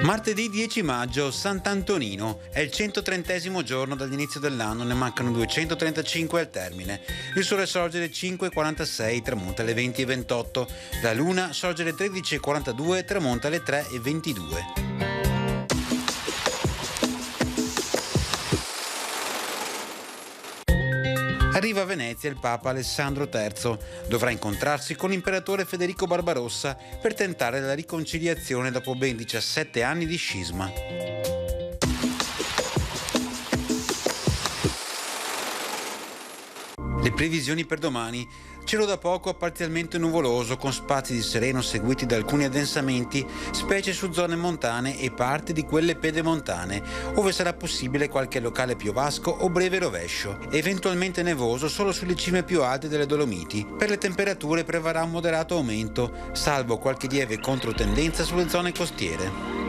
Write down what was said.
Martedì 10 maggio, Sant'Antonino, è il 130° giorno dall'inizio dell'anno, ne mancano 235 al termine. Il sole sorge alle 5:46, tramonta alle 20:28. La luna sorge alle 13:42, tramonta alle 3:22. Arriva a Venezia il Papa Alessandro III. Dovrà incontrarsi con l'imperatore Federico Barbarossa per tentare la riconciliazione dopo ben 17 anni di scisma. Le previsioni per domani: cielo da poco a parzialmente nuvoloso, con spazi di sereno seguiti da alcuni addensamenti, specie su zone montane e parti di quelle pedemontane, ove sarà possibile qualche locale piovasco o breve rovescio. Eventualmente nevoso solo sulle cime più alte delle Dolomiti. Per le temperature prevarrà un moderato aumento, salvo qualche lieve controtendenza sulle zone costiere.